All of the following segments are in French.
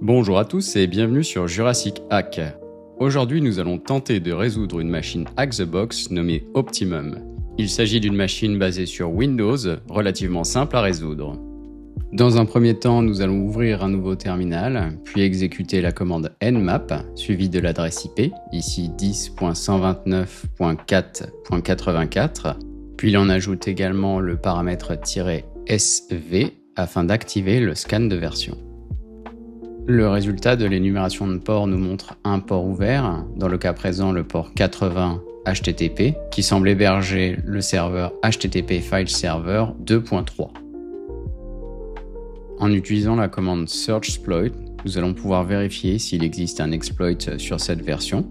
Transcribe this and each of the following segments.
Bonjour à tous et bienvenue sur Jurassic Hack. Aujourd'hui, nous allons tenter de résoudre une machine Hack the Box nommée Optimum. Il s'agit d'une machine basée sur Windows, relativement simple à résoudre. Dans un premier temps, nous allons ouvrir un nouveau terminal, puis exécuter la commande nmap, suivie de l'adresse IP, ici 10.129.4.84, puis l'on ajoute également le paramètre "-sv" afin d'activer le scan de version. Le résultat de l'énumération de ports nous montre un port ouvert, dans le cas présent le port 80 HTTP, qui semble héberger le serveur HTTP File Server 2.3. En utilisant la commande searchsploit, nous allons pouvoir vérifier s'il existe un exploit sur cette version.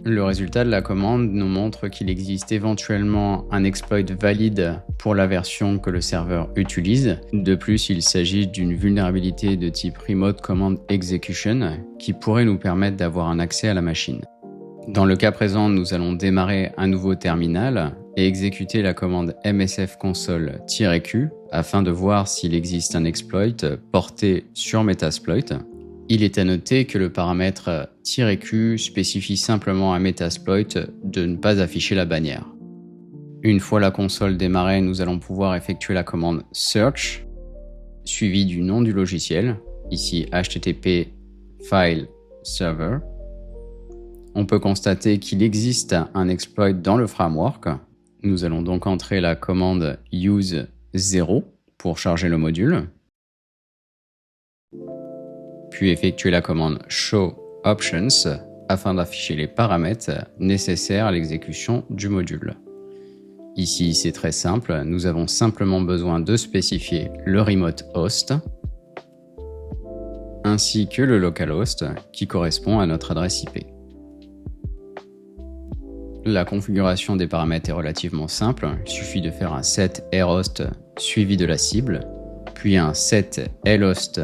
Le résultat de la commande nous montre qu'il existe éventuellement un exploit valide pour la version que le serveur utilise. De plus, il s'agit d'une vulnérabilité de type Remote Command Execution qui pourrait nous permettre d'avoir un accès à la machine. Dans le cas présent, nous allons démarrer un nouveau terminal et exécuter la commande msfconsole-q afin de voir s'il existe un exploit porté sur Metasploit. Il est à noter que le paramètre "-q" spécifie simplement à Metasploit de ne pas afficher la bannière. Une fois la console démarrée, nous allons pouvoir effectuer la commande search, suivie du nom du logiciel, ici HTTP File Server. On peut constater qu'il existe un exploit dans le framework. Nous allons donc entrer la commande use 0 pour charger le module, puis effectuer la commande show options afin d'afficher les paramètres nécessaires à l'exécution du module. Ici, c'est très simple, nous avons simplement besoin de spécifier le remote host ainsi que le localhost qui correspond à notre adresse IP. La configuration des paramètres est relativement simple, il suffit de faire un set airhost suivi de la cible, puis un set lhost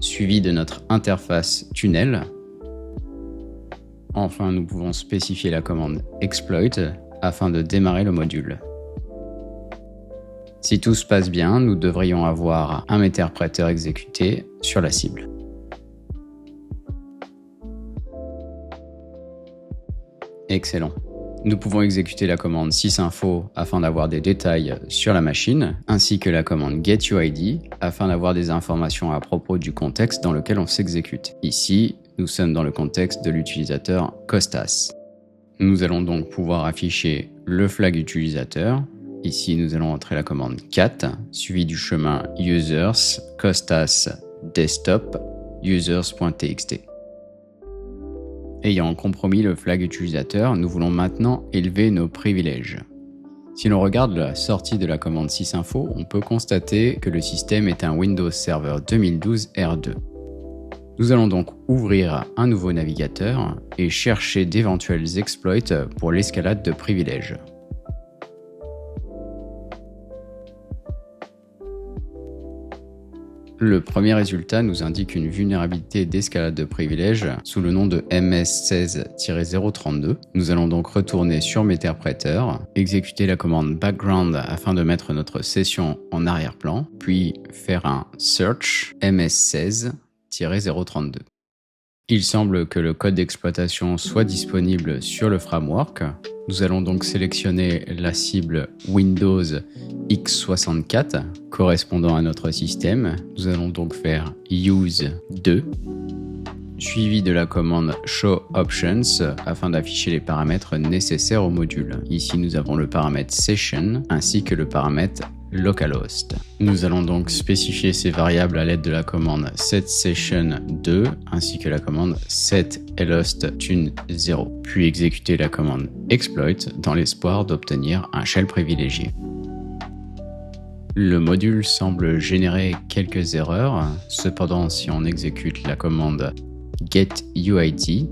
suivi de notre interface tunnel. Enfin, nous pouvons spécifier la commande exploit afin de démarrer le module. Si tout se passe bien, nous devrions avoir un interpréteur exécuté sur la cible. Excellent. Nous pouvons exécuter la commande sysinfo afin d'avoir des détails sur la machine, ainsi que la commande getuid afin d'avoir des informations à propos du contexte dans lequel on s'exécute. Ici, nous sommes dans le contexte de l'utilisateur Costas. Nous allons donc pouvoir afficher le flag utilisateur. Ici, nous allons entrer la commande cat, suivie du chemin users costas desktop users.txt. Ayant compromis le flag utilisateur, nous voulons maintenant élever nos privilèges. Si l'on regarde la sortie de la commande sysinfo, on peut constater que le système est un Windows Server 2012 R2. Nous allons donc ouvrir un nouveau navigateur et chercher d'éventuels exploits pour l'escalade de privilèges. Le premier résultat nous indique une vulnérabilité d'escalade de privilèges sous le nom de MS16-032. Nous allons donc retourner sur Meterpreter, exécuter la commande background afin de mettre notre session en arrière-plan, puis faire un search MS16-032. Il semble que le code d'exploitation soit disponible sur le framework. Nous allons donc sélectionner la cible Windows x64 correspondant à notre système. Nous allons donc faire use 2 suivi de la commande show options afin d'afficher les paramètres nécessaires au module. Ici, nous avons le paramètre session ainsi que le paramètre localhost. Nous allons donc spécifier ces variables à l'aide de la commande setSession2 ainsi que la commande setLhostTune0, puis exécuter la commande exploit dans l'espoir d'obtenir un shell privilégié. Le module semble générer quelques erreurs, cependant si on exécute la commande getuid,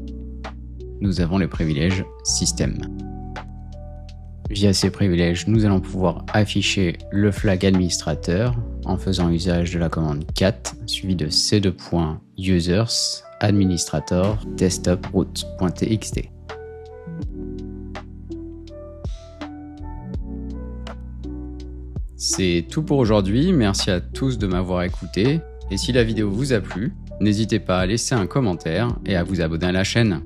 nous avons les privilèges système. Via ces privilèges, nous allons pouvoir afficher le flag administrateur en faisant usage de la commande cat suivi de c2.users administrator desktop root.txt. C'est tout pour aujourd'hui, merci à tous de m'avoir écouté, et si la vidéo vous a plu, N'hésitez pas à laisser un commentaire et à vous abonner à la chaîne.